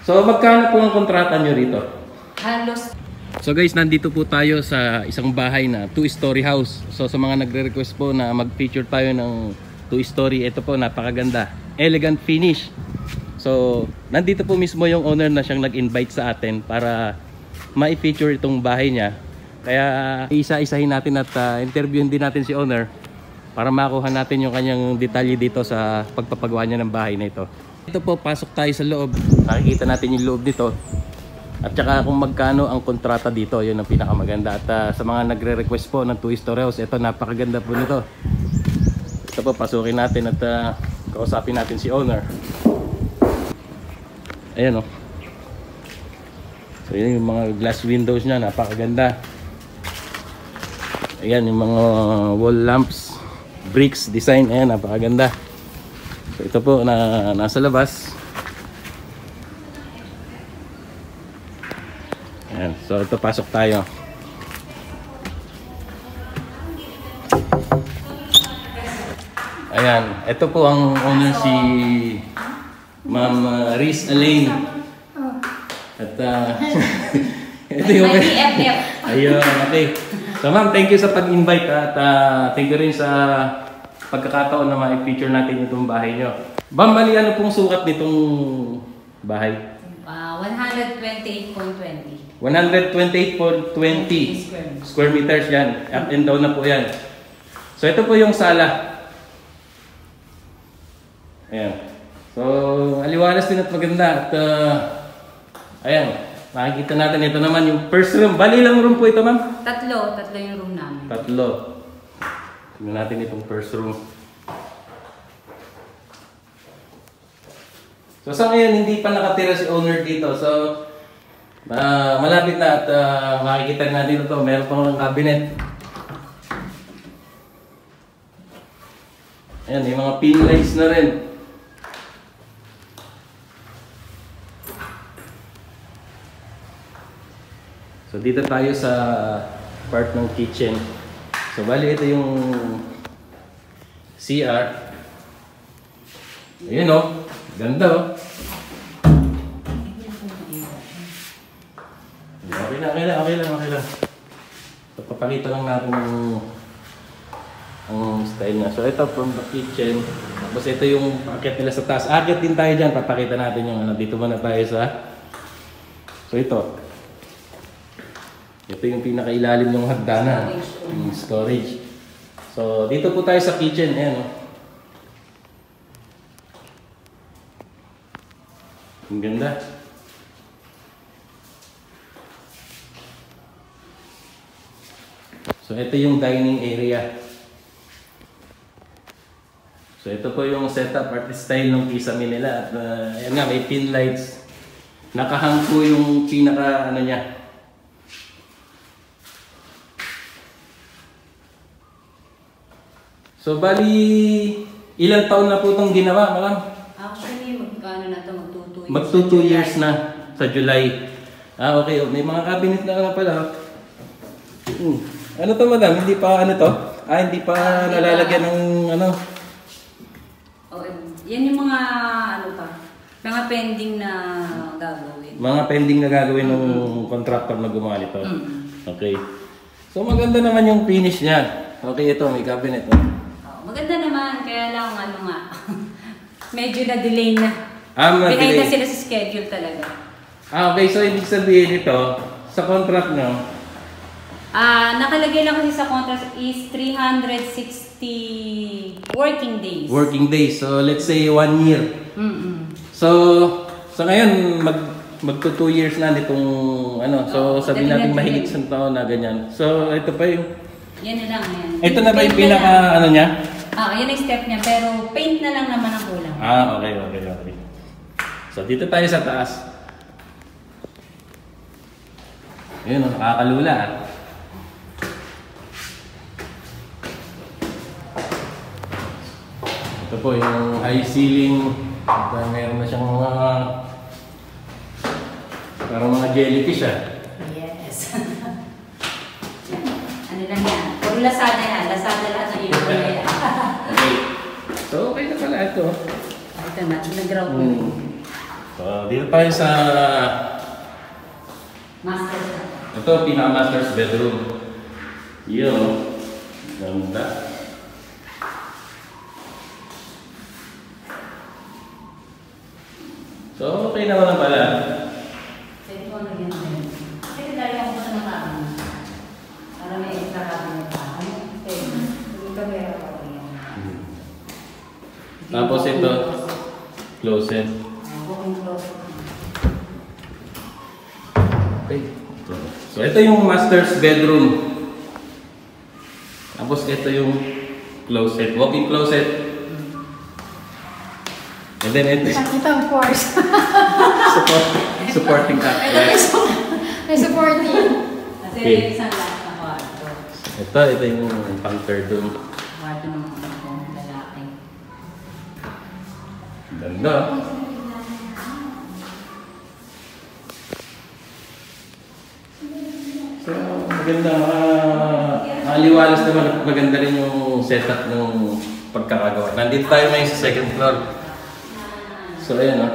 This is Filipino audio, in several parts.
So magkano po ang kontrata nyo rito? Halos. So guys, nandito po tayo sa isang bahay na 2-story house. So sa mga nagre-request po na mag-feature tayo ng 2-story, ito po napakaganda, elegant finish. So nandito po mismo yung owner na siyang nag-invite sa atin para ma-feature itong bahay niya. Kaya isa-isahin natin at interviewin din natin si owner para makuha natin yung kanyang detalye dito sa pagpapagawa niya ng bahay na ito. Ito po, pasok tayo sa loob. Nakikita natin yung loob dito. At saka kung magkano ang kontrata dito, yun ang pinakamaganda. At sa mga nagre-request po ng 2-story house, ito napakaganda po nito. Ito po, pasukin natin at kausapin natin si owner. Ayan o. So yun yung mga glass windows niya, napakaganda. Ayan yung mga wall lamps, bricks design, ayan, napakaganda. So ito po na nasa labas. Ayan, so ito pasok tayo. Ayan, ito po ang owner si Ma'am Riz Elaine. At ito yung ayun, okay. So ma'am, thank you sa pag-invite at thank you rin sa pagkakataon na ma-feature natin itong bahay nyo. Ma'am, bali ano pong sukat nitong bahay? 128.20. 128.20 square meters yan. Up and down na po yan. So ito po yung sala. Ayan. So aliwalas din at maganda. At ayan, makikita natin ito naman yung first room. Bali ilang room po ito ma'am? Tatlo yung room namin. Tatlo. Tingnan natin itong first room. So sa ngayon, hindi pa nakatira si owner dito. So, malapit na at makikita natin ito. Meron pang cabinet. Ayan, may mga pin lights na rin. So dito tayo sa part ng kitchen. So bali ito yung CR. Ayun o, ganda o. Okay lang. So papakita lang natin ang style niya. So ito from the kitchen. Tapos ito yung packet nila sa taas. Akit din tayo dyan. Papakita natin yung ano. Dito muna tayo sa... So ito. Ito yung pinakailalim ng hagdanan, yung storage. So dito po tayo sa kitchen, ayan. Ang ganda. So ito yung dining area. So ito po yung setup at style ng kisame nila. At ayan nga, may pin lights. Nakahang po yung pinaka ano niya. So bali, ilang taon na po itong ginawa, ma'am? Actually, magkano na ito? Magto 2 years na sa July. Okay. May mga cabinet na pala. Ano to, madam? Hindi pa ano to? Hindi pa nalalagyan ng ano? Yan yung mga ano pa? Mga pending na gagawin. Mga pending na gagawin ng contractor na gumawa nito. Okay. So maganda naman yung finish niya. Okay, ito may cabinet. Maganda naman, kaya lang ano nga, medyo na-delay na. Na-delay. Behind na sila sa schedule talaga. Okay, so ibig sabihin ito, sa contract nyo? Nakalagay lang kasi sa contract is 360 working days. Working days, so let's say 1 year. So ngayon, magto 2 years na nitong ano, so sabihin natin mahigit sa taon na ganyan. So ito pa yung... Yan na lang, yan. Ito na ba yung pinaka ano niya? Yan ang step niya, pero paint na lang naman ang kulang. Okay. So dito tayo sa taas. Ayun, nakakalula. Ito po yung high ceiling. Meron na siyang mga parang mga jellyfish Yes. Ano lang yan? Puro Lazada yan. Lazada lahat ng ilo na yan. Okay. So okay na pala ito. Ito na, nag-ground. So, dito tayo sa... Master. Ito, pinaka-master's bedroom. Yun. Ganda. So, okay naman na pala. Pwede ko lagyan na yun. Kasi dahil ako sa mga para may extra cabinet pa. Pwede. Hindi ka meron pa rin. Tapos ito, closet. Walking closet. Okay. So, ito yung master's bedroom. Tapos ito yung closet, walk-in closet. And then ito Nakita ang force. supporting that. May supporting. Kasi Okay. isang lahat na kwarto. Ito yung pang third room. Kwarto ng mga lalaki. Ganda. So, maganda. Maliwalas naman at maganda rin yung setup ng pagkakagawa. Nandito tayo ngayon sa second floor. So, ayan o.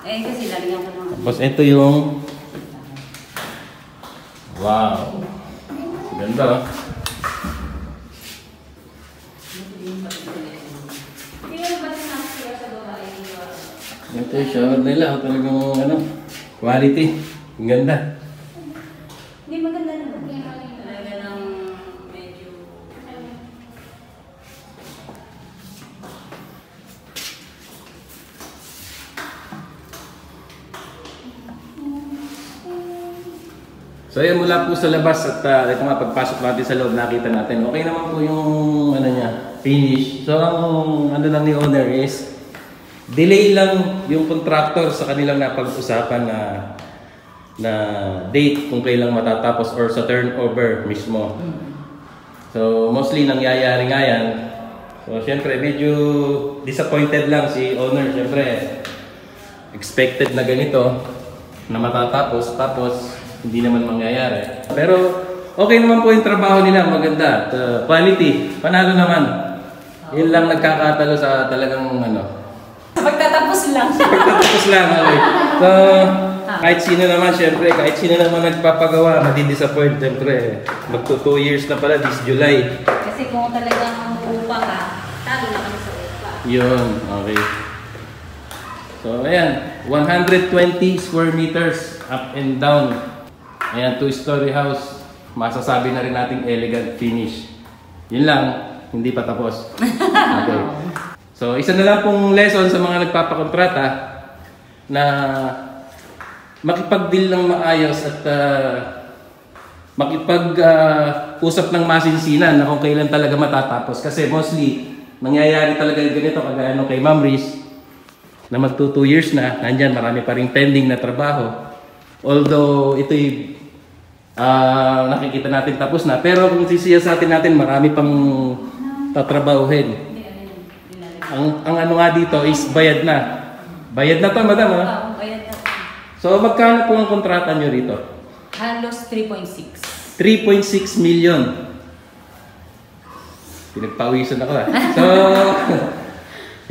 Eh, kasi lalagyan ko ng... Tapos ito yung... Wow! Ganda oh. Ito yung shower nila. Talagang ano, quality. Ang ganda. Hindi maganda naman. Talaga ng medyo... So yan mula po sa labas at ito nga pagpasok natin sa loob nakita natin. Okay naman po yung ano niya, finish. So ang ano lang ni owner is delay lang yung contractor sa kanilang napag-usapan na date kung kailang matatapos or sa turnover mismo. So mostly nangyayari nga yan. So syempre medyo disappointed lang si owner. Syempre expected na ganito na matatapos tapos hindi naman mangyayari. Pero okay naman po yung trabaho nila, maganda. Quality, panalo naman. Yun lang nagkakatalo sa talagang ano. Sa pagtatapos lang. Pagtatapos lang, okay. So, kahit sino naman, syempre, kahit sino naman nagpapagawa, madidisappoint, syempre. Magto 2 years na pala, this July. Kasi kung talagang upa ka, talo na kami sa upa. Yun, okay. So, ayan, 120 square meters up and down. Ayan, 2-story house. Masasabi na rin nating elegant finish. Yun lang, hindi pa tapos. Okay. So, isa na lang pong lesson sa mga nagpapakontrata na makipag-deal ng maayos at makipag-usap ng masinsinan na kung kailan talaga matatapos. Kasi mostly, nangyayari talaga ganito kagaya nung kay Ma'am Riz na magto 2 years na, nandyan marami pa rin pending na trabaho. Although ito'y nakikita natin tapos na, pero kung sisiyasatin natin marami pang tatrabahuhin. Ang ano nga dito is bayad na. Bayad na to, madam ha? Oo, bayad na. So magkano po ang kontrata nyo rito? Halos 3.6. 3.6 million. Pinagpawisan ako ha. So,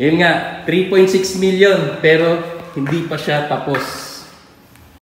yun nga, 3.6 million pero hindi pa siya tapos.